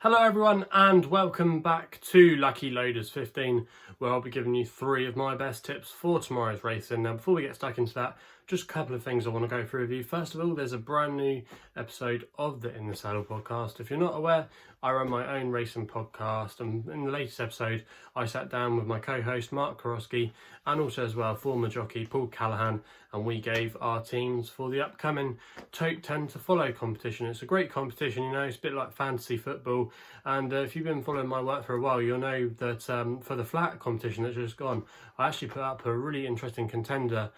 Hello everyone and welcome back to Lucky Loaders 15, where I'll be giving you 3 of my best tips for tomorrow's racing. Now before we get stuck into that, just a couple of things I want to go through with you. First of all, there's a brand new episode of the In the Saddle podcast. If you're not aware, I run my own racing podcast, and in the latest episode I sat down with my co-host Mark Korosky and also as well former jockey Paul Callahan, and we gave our teams for the upcoming Tote 10 to Follow competition. It's a great competition, you know, it's a bit like fantasy football, and if you've been following my work for a while, you'll know that for the flat competition that's just gone, I actually put up a really interesting contender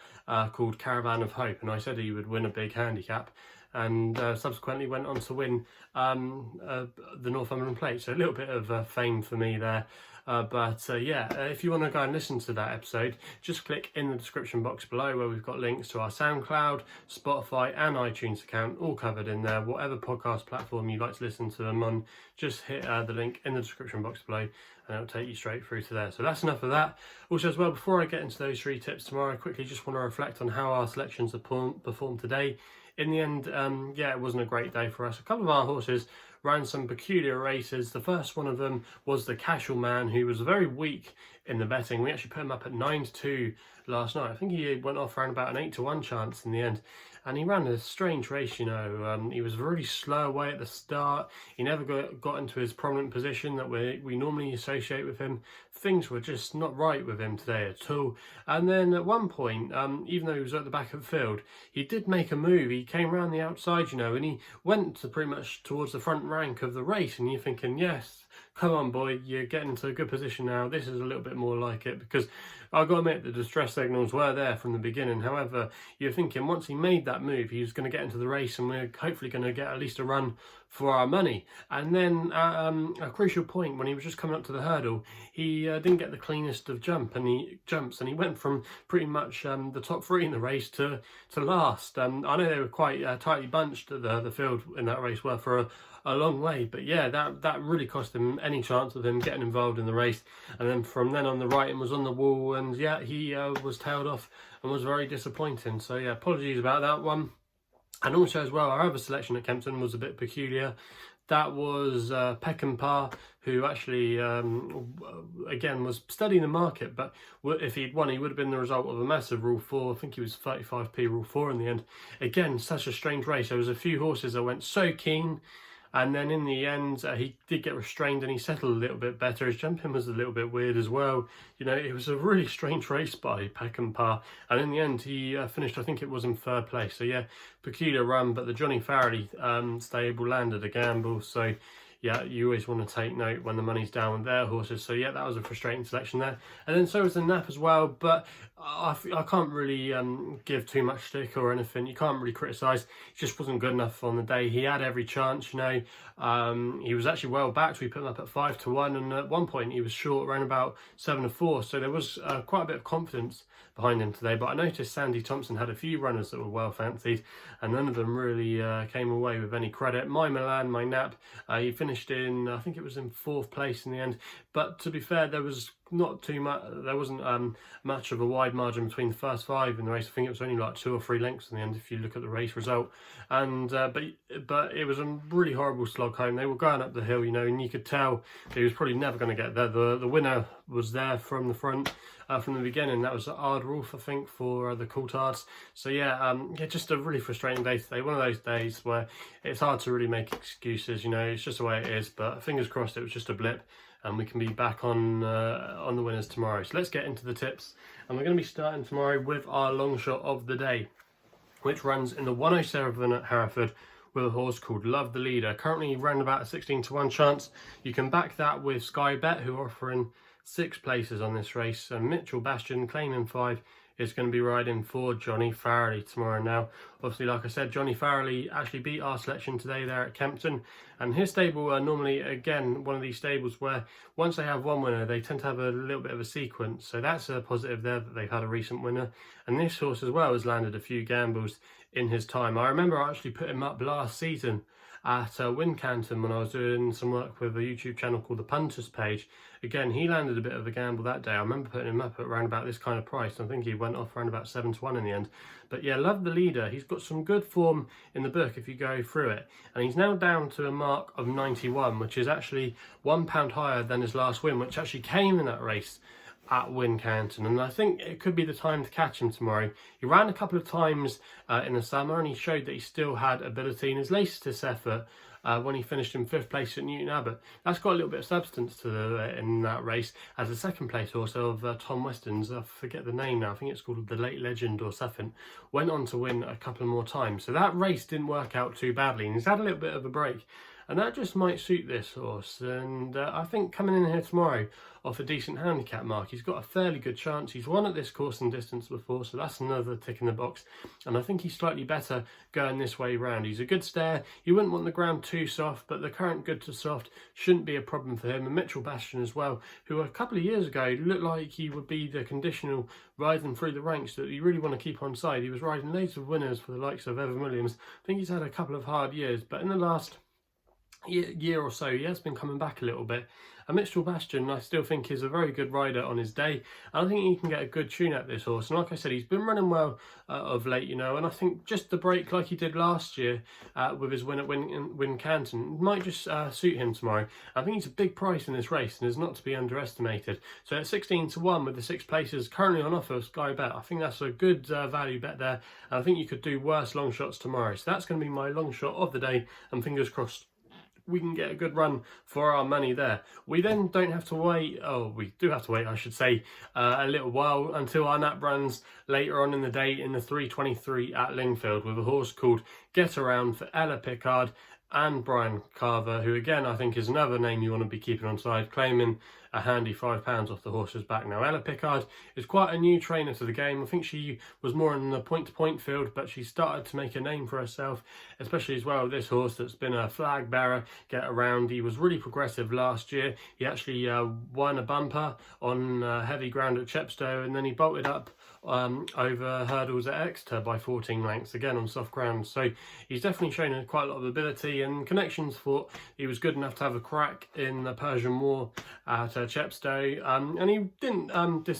called Caravan of Hope, and I said he would win a big handicap, and subsequently went on to win the Northumberland Plate. So a little bit of fame for me there. If you want to go and listen to that episode, just click in the description box below where we've got links to our SoundCloud, Spotify and iTunes account, all covered in there. Whatever podcast platform you'd like to listen to them on, just hit the link in the description box below and it'll take you straight through to there. So that's enough of that. Also as well, before I get into those 3 tips tomorrow, I quickly just want to reflect on how our selections have performed today. In the end, it wasn't a great day for us. A couple of our horses ran some peculiar races. The first one of them was the Casual Man, who was very weak in the betting. We actually put him up at 9-2 last night. I think he went off around about an 8-1 chance in the end. And he ran a strange race, you know. He was really slow away at the start. He never got into his prominent position that we normally associate with him. Things were just not right with him today at all. And then at one point, even though he was at the back of the field, he did make a move. He came around the outside, you know, and he went to pretty much towards the front rank of the race. And you're thinking, yes, come on, boy, you're getting to a good position now. This is a little bit more like it, because I've got to admit the distress signals were there from the beginning. However, you're thinking once he made that move, he was going to get into the race and we're hopefully going to get at least a run for our money. And then a crucial point, when he was just coming up to the hurdle, he didn't get the cleanest of jumps, and he went from pretty much the top 3 in the race to last. I know they were quite tightly bunched at the field in that race were for a long way, but yeah, that really cost him any chance of him getting involved in the race. And then from then on, the writing was on the wall, and yeah, he was tailed off and was very disappointing. So yeah, apologies about that one. And also as well, our other selection at Kempton was a bit peculiar. That was Peckinpah, who actually, again, was studying the market, but if he'd won, he would have been the result of a massive Rule 4. I think he was 35p Rule 4 in the end. Again, such a strange race. There was a few horses that went so keen, and then in the end, he did get restrained and he settled a little bit better. His jumping was a little bit weird as well. You know, it was a really strange race by Peckinpah. And in the end, he finished, I think it was in 3rd place. So yeah, peculiar run. But the Johnny Farrelly stable landed a gamble. So yeah, you always want to take note when the money's down with their horses. So yeah, that was a frustrating selection there. And then so was the Nap as well. But I can't really give too much stick or anything. You can't really criticise. It just wasn't good enough on the day. He had every chance, you know. He was actually well backed. We put him up at 5-1, and at one point he was short around about 7-4. So there was quite a bit of confidence behind him today. But I noticed Sandy Thompson had a few runners that were well fancied, and none of them really came away with any credit. My Milan, my Nap, he finished in, I think it was in 4th place in the end. But to be fair, there was not too much. There wasn't much of a wide margin between the first 5 in the race. I think it was only like 2 or 3 lengths in the end if you look at the race result. And but it was a really horrible slog home. They were going up the hill, you know, and you could tell he was probably never going to get there. The winner was there from the front from the beginning. That was Ard Rolf, I think, for the Coulthards. So yeah, just a really frustrating day today. One of those days where it's hard to really make excuses. You know, it's just the way it is. But fingers crossed, it was just a blip, and we can be back on the winners tomorrow. So let's get into the tips, and we're going to be starting tomorrow with our long shot of the day, which runs in the 107 at Hereford with a horse called Love the Leader. Currently ran about a 16-1 chance. You can back that with Skybet, who are offering 6 places on this race, and Mitchell Bastion claiming 5 is going to be riding for Johnny Farrelly tomorrow. Now, obviously, like I said, Johnny Farrelly actually beat our selection today there at Kempton, and his stable are normally, again, one of these stables where once they have one winner, they tend to have a little bit of a sequence. So that's a positive there that they've had a recent winner. And this horse as well has landed a few gambles in his time. I remember I actually put him up last season at Wincanton when I was doing some work with a YouTube channel called The Punters Page. Again, he landed a bit of a gamble that day. I remember putting him up at around about this kind of price. I think he went off around about 7-1 in the end. But yeah, love the leader. He's got some good form in the book if you go through it. And he's now down to a mark of 91, which is actually £1 higher than his last win, which actually came in that race at Wincanton, and I think it could be the time to catch him tomorrow. He ran a couple of times in the summer, and he showed that he still had ability in his latest effort when he finished in 5th place at Newton Abbot. That's got a little bit of substance to in that race, as the 2nd place horse of Tom Weston's, I forget the name now, I think it's called the Late Legend or something, went on to win a couple more times. So that race didn't work out too badly, and he's had a little bit of a break. And that just might suit this horse. And I think coming in here tomorrow off a decent handicap mark, he's got a fairly good chance. He's won at this course and distance before, so that's another tick in the box. And I think he's slightly better going this way round. He's a good stare. You wouldn't want the ground too soft, but the current good to soft shouldn't be a problem for him. And Mitchell Bastion as well, who a couple of years ago looked like he would be the conditional riding through the ranks that you really want to keep on side. He was riding loads of winners for the likes of Evan Williams. I think he's had a couple of hard years, but in the last year or so he has been coming back a little bit. And Mitchell Bastion I still think is a very good rider on his day, and I think he can get a good tune at this horse. And like I said, he's been running well of late, you know, and I think just the break like he did last year with his win at Wincanton might just suit him tomorrow. I think he's a big price in this race and is not to be underestimated. So at 16-1 with the 6 places currently on offer of Skybet, I think that's a good value bet there, and I think you could do worse long shots tomorrow. So that's going to be my long shot of the day, and fingers crossed we can get a good run for our money there. We then don't have to wait, we do have to wait, I should say, a little while until our nap runs later on in the day in the 3:23 at Lingfield with a horse called Getaround for Ella Pickard and Brian Carver, who again I think is another name you want to be keeping on side, claiming a handy £5 off the horse's back. Now Ella Pickard is quite a new trainer to the game. I think she was more in the point-to-point field, but she started to make a name for herself, especially as well this horse that's been a flag bearer, Getaround. He was really progressive last year. He actually won a bumper on heavy ground at Chepstow, and then he bolted up over hurdles at Exeter by 14 lengths, again on soft ground. So he's definitely shown quite a lot of ability, and Connections thought he was good enough to have a crack in the Persian War at Chepstow, and he didn't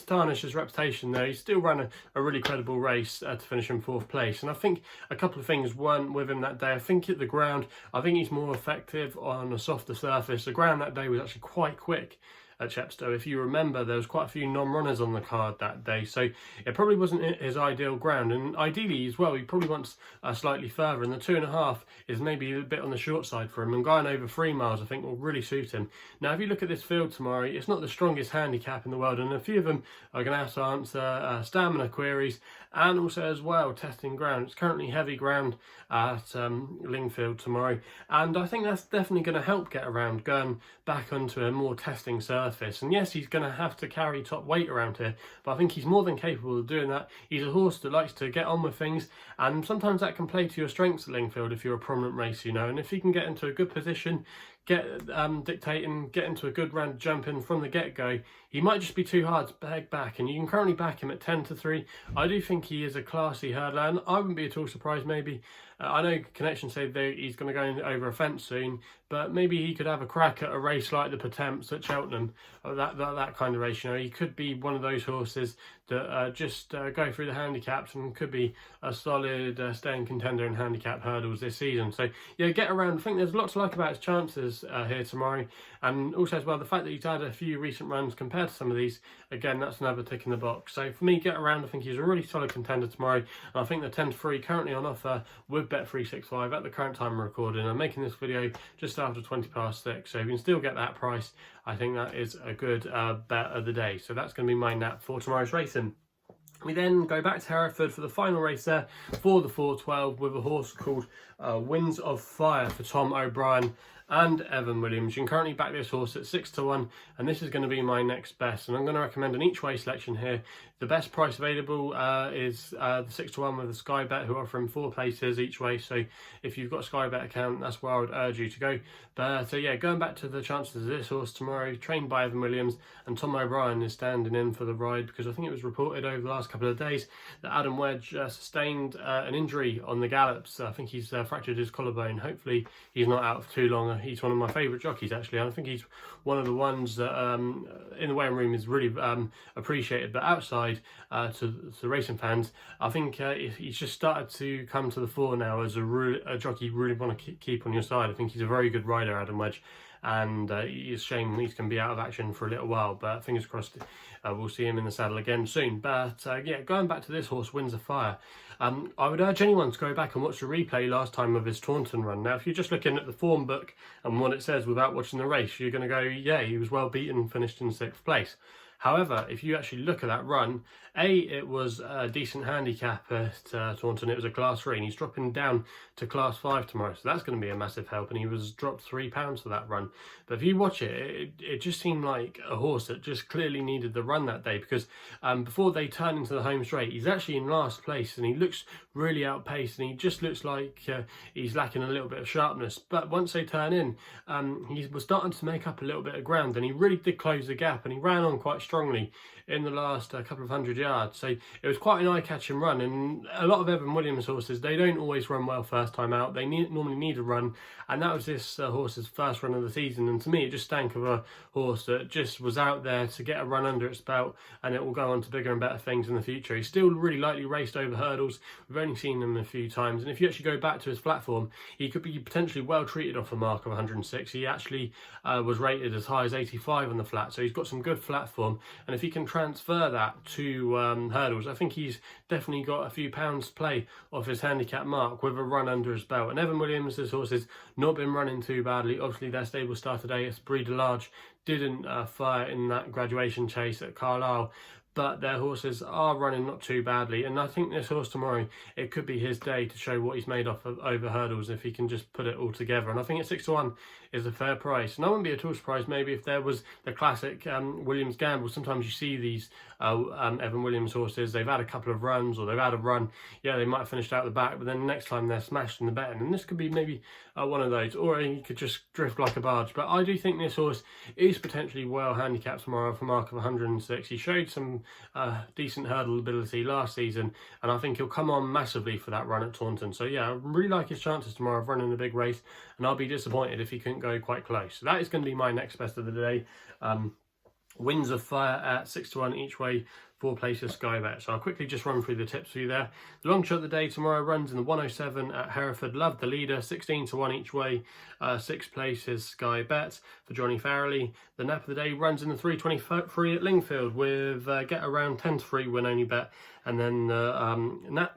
tarnish his reputation there. He still ran a really credible race to finish in 4th place, and I think a couple of things weren't with him that day. I think at the ground, I think he's more effective on a softer surface. The ground that day was actually quite quick at Chepstow. If you remember, there was quite a few non-runners on the card that day, so it probably wasn't his ideal ground, and ideally as well he probably wants slightly further, and the 2.5 is maybe a bit on the short side for him, and going over 3 miles I think will really suit him. Now if you look at this field tomorrow, it's not the strongest handicap in the world, and a few of them are going to have to answer stamina queries, and also as well testing ground. It's currently heavy ground at Lingfield tomorrow, and I think that's definitely going to help Getaround going back onto a more testing surface. And yes, he's going to have to carry top weight around here, but I think he's more than capable of doing that. He's a horse that likes to get on with things, and sometimes that can play to your strengths at Lingfield if you're a prominent racer, you know. And if he can get into a good position, dictating, get into a good round jump in from the get-go, he might just be too hard to peg back, and you can currently back him at 10-3. I do think he is a classy hurdler, and I wouldn't be at all surprised maybe. I know Connection said he's going to go over a fence soon, but maybe he could have a crack at a race like the Potemps at Cheltenham, that kind of race. You know, he could be one of those horses that just go through the handicaps and could be a solid staying contender in handicap hurdles this season. So yeah, Getaround, I think there's lots to like about his chances here tomorrow, and also as well the fact that he's had a few recent runs compared to some of these, again that's another tick in the box. So for me, Getaround, I think he's a really solid contender tomorrow, and I think the 10-3 currently on offer with Bet365 at the current time of recording. I'm making this video just after 6:20, so if you can still get that price, I think that is a good bet of the day. So that's going to be my nap for tomorrow's racing. We then go back to Hereford for the final race there for the 4:12 with a horse called Winds of Fire for Tom O'Brien and Evan Williams. You can currently back this horse at 6 to 1, and this is going to be my next best. And I'm going to recommend an each way selection here. The best price available is the 6 to 1 with the Skybet, who offer him 4 places each way. So if you've got a Skybet account, that's where I would urge you to go. But yeah, going back to the chances of this horse tomorrow, trained by Evan Williams, and Tom O'Brien is standing in for the ride, because I think it was reported over the last couple of days that Adam Wedge sustained an injury on the gallops. I think he's fractured his collarbone. Hopefully he's not out for too long. He's one of my favourite jockeys, actually. I think he's one of the ones that in the weighing room is really appreciated, but outside to racing fans, I think he's just started to come to the fore now as a jockey you really want to keep on your side. I think he's a very good rider, Adam Wedge, and it's a shame he's going to be out of action for a little while, but fingers crossed we'll see him in the saddle again soon. But yeah, going back to this horse, Winds of Fire, I would urge anyone to go back and watch the replay last time of his Taunton run. Now, if you're just looking at the form book and what it says without watching the race, you're going to go, yeah, he was well beaten and finished in 6th place. However, if you actually look at that run, it was a decent handicap at Taunton. It was a class 3, and he's dropping down to class 5 tomorrow, so that's going to be a massive help, and he was dropped £3 for that run. But if you watch it, it just seemed like a horse that just clearly needed the run that day, because before they turn into the home straight, he's actually in last place, and he looks really outpaced, and he just looks like he's lacking a little bit of sharpness. But once they turn in, he was starting to make up a little bit of ground, and he really did close the gap, and he ran on quite strongly in the last couple of hundred yards. So it was quite an eye-catching run, and a lot of Evan Williams horses, they don't always run well first time out. They normally need a run, and that was this horse's first run of the season, and to me it just stank of a horse that just was out there to get a run under its belt, and it will go on to bigger and better things in the future. He's still really lightly raced over hurdles. We've only seen him a few times, and if you actually go back to his flat form, he could be potentially well treated off a mark of 106. He actually was rated as high as 85 on the flat, so he's got some good flat form, and if he can transfer that to hurdles, I think he's definitely got a few pounds to play off his handicap mark with a run under his belt. And Evan Williams, this horse has not been running too badly. Obviously their stable star today, it's Breeder Large, didn't fire in that graduation chase at Carlisle, but their horses are running not too badly, and I think this horse tomorrow, it could be his day to show what he's made of over hurdles if he can just put it all together. And I think at 6 to 1 is a fair price, and I wouldn't be at all surprised maybe if there was the classic Williams gamble. Sometimes you see these Evan Williams horses, they've had a couple of runs, or they've had a run, yeah, they might have finished out the back, but then the next time they're smashed in the betting, and this could be maybe one of those, or he could just drift like a barge. But I do think this horse is potentially well handicapped tomorrow for a mark of 106. He showed some decent hurdle ability last season, and I think he'll come on massively for that run at Taunton. So yeah, I really like his chances tomorrow of running a big race, and I'll be disappointed if he couldn't go quite close. So that is going to be my next best of the day. Winds of Fire at 6 to 1 each way, 4 places Skybet. So I'll quickly just run through the tips for you there. The long shot of the day tomorrow runs in the 107 at Hereford. Love the leader, 16 to 1 each way, 6 places Skybet for Johnny Farrelly. The nap of the day runs in the 323 at Lingfield with Getaround 10 to 3 win only bet. And then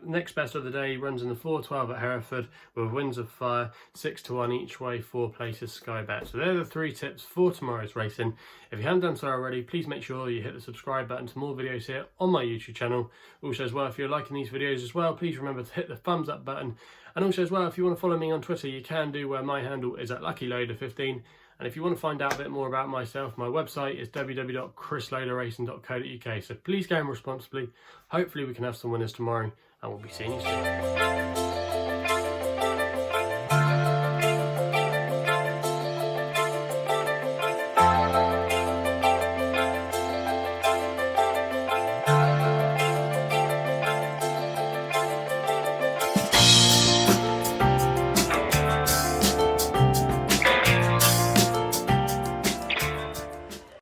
next best of the day runs in the 412 at Hereford with Winds of Fire, 6 to 1 each way, 4 places Skybet. So they're the 3 tips for tomorrow's racing. If you haven't done so already, please make sure you hit the subscribe button to more videos here on my YouTube channel. Also as well, if you're liking these videos as well, please remember to hit the thumbs up button. And also as well, if you want to follow me on Twitter, you can do, where my handle is at LuckyLoader15. And if you want to find out a bit more about myself, my website is www.chrisloaderracing.co.uk. So please game responsibly. Hopefully we can have some winners tomorrow, and we'll be seeing you soon.